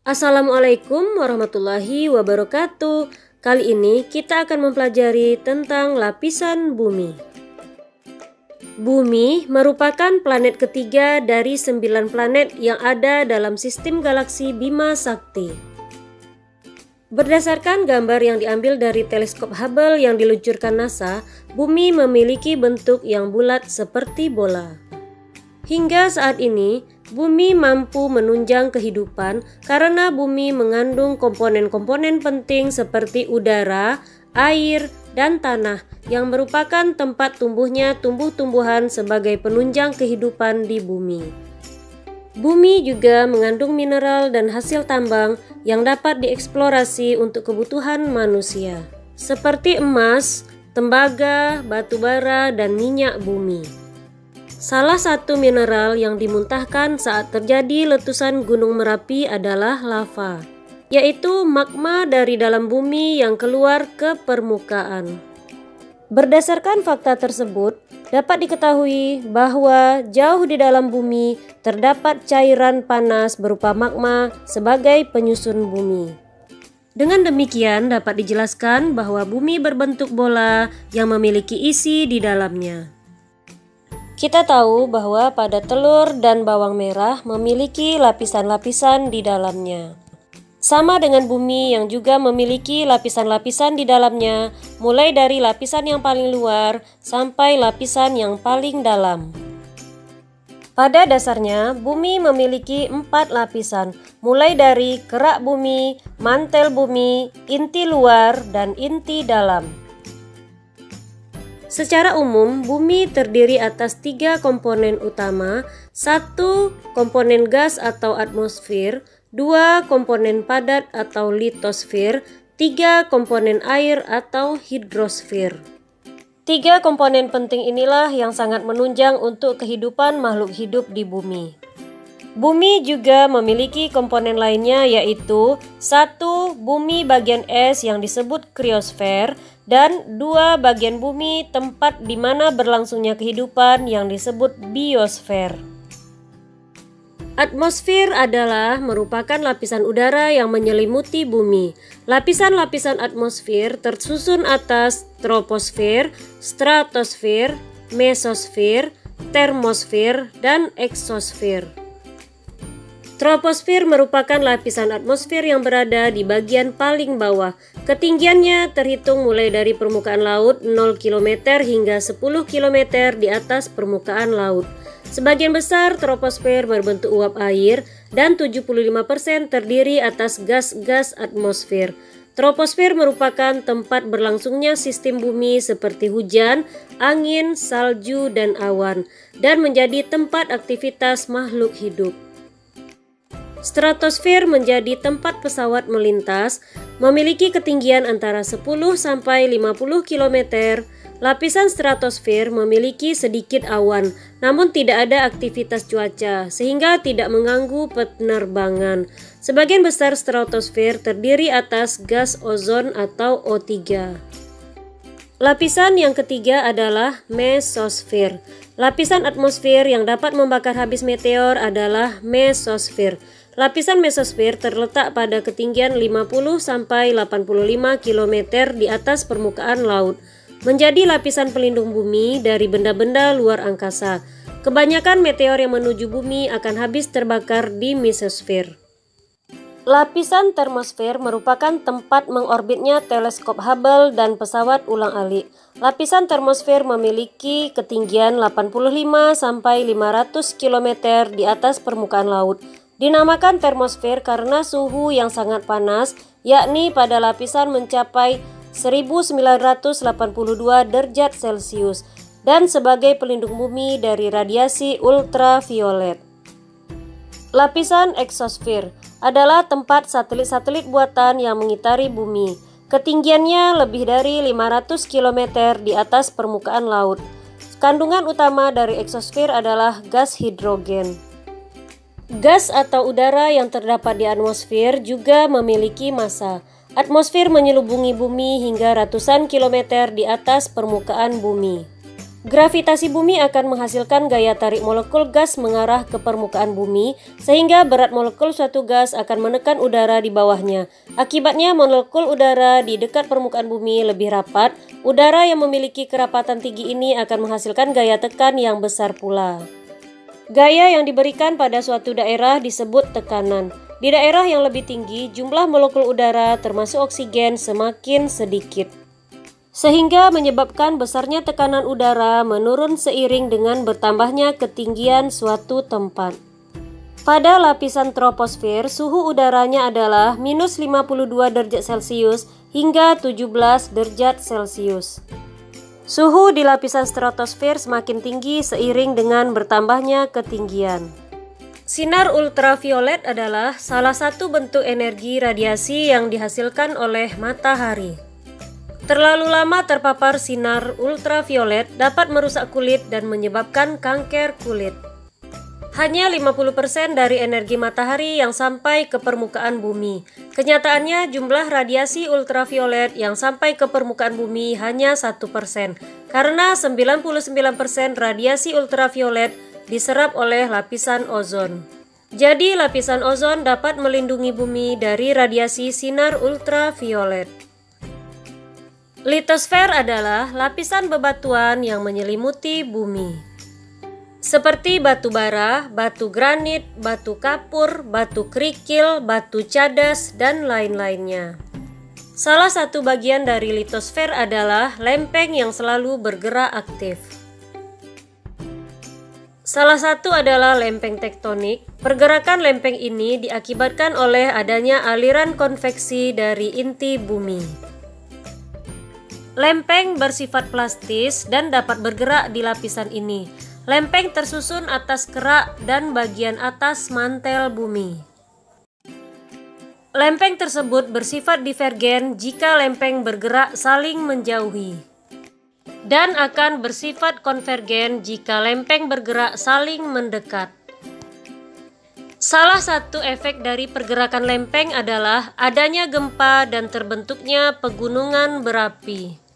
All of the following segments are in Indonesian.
Assalamualaikum warahmatullahi wabarakatuh. Kali ini kita akan mempelajari tentang lapisan bumi. Bumi merupakan planet ketiga dari 9 planet yang ada dalam sistem galaksi Bima Sakti. Berdasarkan gambar yang diambil dari teleskop Hubble yang diluncurkan NASA, bumi memiliki bentuk yang bulat seperti bola. Hingga saat ini, bumi mampu menunjang kehidupan karena bumi mengandung komponen-komponen penting seperti udara, air, dan tanah yang merupakan tempat tumbuhnya tumbuh-tumbuhan sebagai penunjang kehidupan di bumi. Bumi juga mengandung mineral dan hasil tambang yang dapat dieksplorasi untuk kebutuhan manusia, seperti emas, tembaga, batu bara, dan minyak bumi. Salah satu mineral yang dimuntahkan saat terjadi letusan Gunung Merapi adalah lava, yaitu magma dari dalam bumi yang keluar ke permukaan. Berdasarkan fakta tersebut, dapat diketahui bahwa jauh di dalam bumi terdapat cairan panas berupa magma sebagai penyusun bumi. Dengan demikian dapat dijelaskan bahwa bumi berbentuk bola yang memiliki isi di dalamnya. Kita tahu bahwa pada telur dan bawang merah memiliki lapisan-lapisan di dalamnya. Sama dengan bumi yang juga memiliki lapisan-lapisan di dalamnya, mulai dari lapisan yang paling luar sampai lapisan yang paling dalam. Pada dasarnya, bumi memiliki 4 lapisan, mulai dari kerak bumi, mantel bumi, inti luar, dan inti dalam. Secara umum, bumi terdiri atas 3 komponen utama, 1 komponen gas atau atmosfer, 2 komponen padat atau litosfer, 3 komponen air atau hidrosfer. 3 komponen penting inilah yang sangat menunjang untuk kehidupan makhluk hidup di bumi. Bumi juga memiliki komponen lainnya, yaitu 1 bumi bagian es yang disebut kriosfer, dan 2 bagian bumi tempat di mana berlangsungnya kehidupan yang disebut biosfer. Atmosfer adalah merupakan lapisan udara yang menyelimuti bumi. Lapisan-lapisan atmosfer tersusun atas troposfer, stratosfer, mesosfer, termosfer, dan eksosfer. Troposfer merupakan lapisan atmosfer yang berada di bagian paling bawah. Ketinggiannya terhitung mulai dari permukaan laut 0 km hingga 10 km di atas permukaan laut. Sebagian besar troposfer berbentuk uap air dan 75% terdiri atas gas-gas atmosfer. Troposfer merupakan tempat berlangsungnya sistem bumi seperti hujan, angin, salju, dan awan, dan menjadi tempat aktivitas makhluk hidup. Stratosfer menjadi tempat pesawat melintas, memiliki ketinggian antara 10 sampai 50 km. Lapisan stratosfer memiliki sedikit awan, namun tidak ada aktivitas cuaca, sehingga tidak mengganggu penerbangan. Sebagian besar stratosfer terdiri atas gas ozon atau O3. Lapisan yang ketiga adalah mesosfer. Lapisan atmosfer yang dapat membakar habis meteor adalah mesosfer. Lapisan mesosfer terletak pada ketinggian 50 sampai 85 km di atas permukaan laut, menjadi lapisan pelindung bumi dari benda-benda luar angkasa. Kebanyakan meteor yang menuju bumi akan habis terbakar di mesosfer. Lapisan termosfer merupakan tempat mengorbitnya teleskop Hubble dan pesawat ulang-alik. Lapisan termosfer memiliki ketinggian 85 sampai 500 km di atas permukaan laut. Dinamakan termosfer karena suhu yang sangat panas, yakni pada lapisan mencapai 1982 derajat Celcius, dan sebagai pelindung bumi dari radiasi ultraviolet. Lapisan eksosfer adalah tempat satelit-satelit buatan yang mengitari bumi. Ketinggiannya lebih dari 500 km di atas permukaan laut. Kandungan utama dari eksosfer adalah gas hidrogen. Gas atau udara yang terdapat di atmosfer juga memiliki massa. Atmosfer menyelubungi bumi hingga ratusan kilometer di atas permukaan bumi. Gravitasi bumi akan menghasilkan gaya tarik molekul gas mengarah ke permukaan bumi, sehingga berat molekul suatu gas akan menekan udara di bawahnya. Akibatnya molekul udara di dekat permukaan bumi lebih rapat. Udara yang memiliki kerapatan tinggi ini akan menghasilkan gaya tekan yang besar pula. Gaya yang diberikan pada suatu daerah disebut tekanan. Di daerah yang lebih tinggi, jumlah molekul udara termasuk oksigen semakin sedikit, sehingga menyebabkan besarnya tekanan udara menurun seiring dengan bertambahnya ketinggian suatu tempat. Pada lapisan troposfer, suhu udaranya adalah minus 52 derajat Celcius hingga 17 derajat Celcius. Suhu di lapisan stratosfer semakin tinggi seiring dengan bertambahnya ketinggian. Sinar ultraviolet adalah salah satu bentuk energi radiasi yang dihasilkan oleh matahari. Terlalu lama terpapar sinar ultraviolet dapat merusak kulit dan menyebabkan kanker kulit. Hanya 50% dari energi matahari yang sampai ke permukaan bumi. Kenyataannya jumlah radiasi ultraviolet yang sampai ke permukaan bumi hanya 1%, karena 99% radiasi ultraviolet diserap oleh lapisan ozon. Jadi lapisan ozon dapat melindungi bumi dari radiasi sinar ultraviolet. Litosfer adalah lapisan bebatuan yang menyelimuti bumi, seperti batu bara, batu granit, batu kapur, batu kerikil, batu cadas, dan lain-lainnya. Salah satu bagian dari litosfer adalah lempeng yang selalu bergerak aktif. Salah satu adalah lempeng tektonik. Pergerakan lempeng ini diakibatkan oleh adanya aliran konveksi dari inti bumi. Lempeng bersifat plastis dan dapat bergerak di lapisan ini. Lempeng tersusun atas kerak dan bagian atas mantel bumi. Lempeng tersebut bersifat divergen jika lempeng bergerak saling menjauhi, dan akan bersifat konvergen jika lempeng bergerak saling mendekat. Salah satu efek dari pergerakan lempeng adalah adanya gempa dan terbentuknya pegunungan berapi.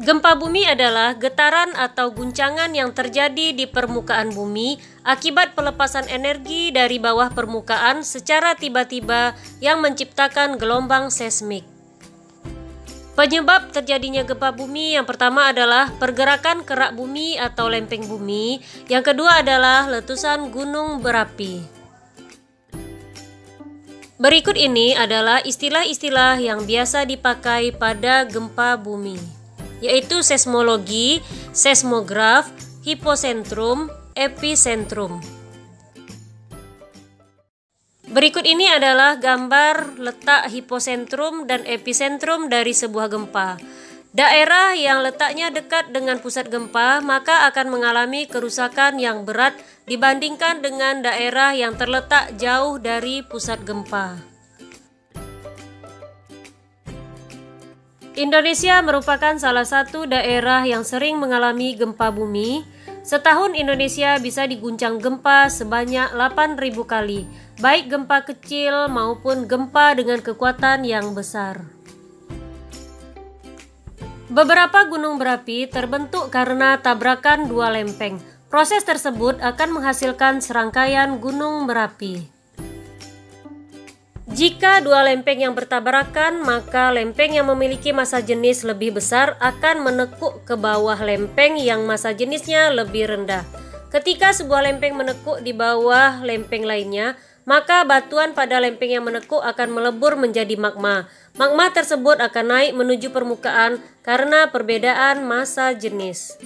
Gempa bumi adalah getaran atau guncangan yang terjadi di permukaan bumi akibat pelepasan energi dari bawah permukaan secara tiba-tiba yang menciptakan gelombang seismik. Penyebab terjadinya gempa bumi yang pertama adalah pergerakan kerak bumi atau lempeng bumi, yang kedua adalah letusan gunung berapi. Berikut ini adalah istilah-istilah yang biasa dipakai pada gempa bumi, yaitu seismologi, seismograf, hiposentrum, epicentrum. Berikut ini adalah gambar letak hiposentrum dan epicentrum dari sebuah gempa. Daerah yang letaknya dekat dengan pusat gempa maka akan mengalami kerusakan yang berat dibandingkan dengan daerah yang terletak jauh dari pusat gempa. Indonesia merupakan salah satu daerah yang sering mengalami gempa bumi. Setahun Indonesia bisa diguncang gempa sebanyak 8.000 kali, baik gempa kecil maupun gempa dengan kekuatan yang besar. Beberapa gunung berapi terbentuk karena tabrakan dua lempeng. Proses tersebut akan menghasilkan serangkaian gunung berapi. Jika dua lempeng yang bertabrakan, maka lempeng yang memiliki massa jenis lebih besar akan menekuk ke bawah lempeng yang massa jenisnya lebih rendah. Ketika sebuah lempeng menekuk di bawah lempeng lainnya, maka batuan pada lempeng yang menekuk akan melebur menjadi magma. Magma tersebut akan naik menuju permukaan karena perbedaan massa jenis.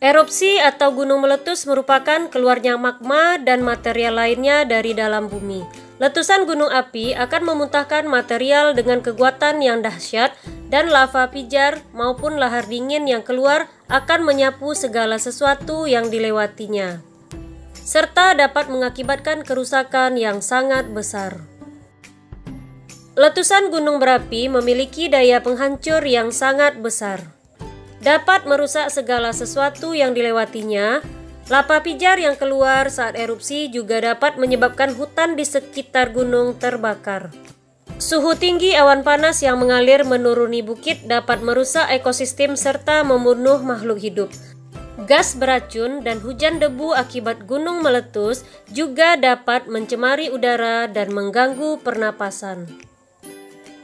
Erupsi atau gunung meletus merupakan keluarnya magma dan material lainnya dari dalam bumi. Letusan gunung api akan memuntahkan material dengan kekuatan yang dahsyat, dan lava pijar maupun lahar dingin yang keluar akan menyapu segala sesuatu yang dilewatinya, serta dapat mengakibatkan kerusakan yang sangat besar. Letusan gunung berapi memiliki daya penghancur yang sangat besar, dapat merusak segala sesuatu yang dilewatinya. Lava pijar yang keluar saat erupsi juga dapat menyebabkan hutan di sekitar gunung terbakar. Suhu tinggi awan panas yang mengalir menuruni bukit dapat merusak ekosistem serta membunuh makhluk hidup. Gas beracun dan hujan debu akibat gunung meletus juga dapat mencemari udara dan mengganggu pernapasan.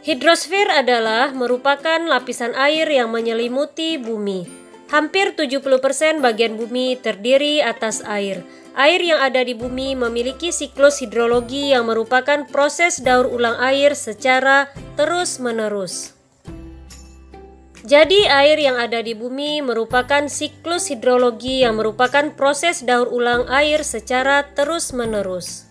Hidrosfer adalah merupakan lapisan air yang menyelimuti bumi. Hampir 70% bagian bumi terdiri atas air. Air yang ada di bumi memiliki siklus hidrologi yang merupakan proses daur ulang air secara terus-menerus. Jadi air yang ada di bumi merupakan siklus hidrologi yang merupakan proses daur ulang air secara terus-menerus.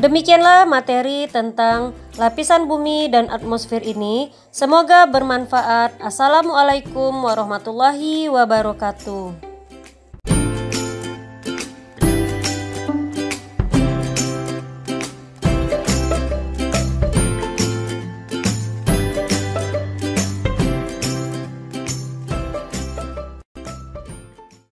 Demikianlah materi tentang lapisan bumi dan atmosfer ini. Semoga bermanfaat. Assalamualaikum warahmatullahi wabarakatuh.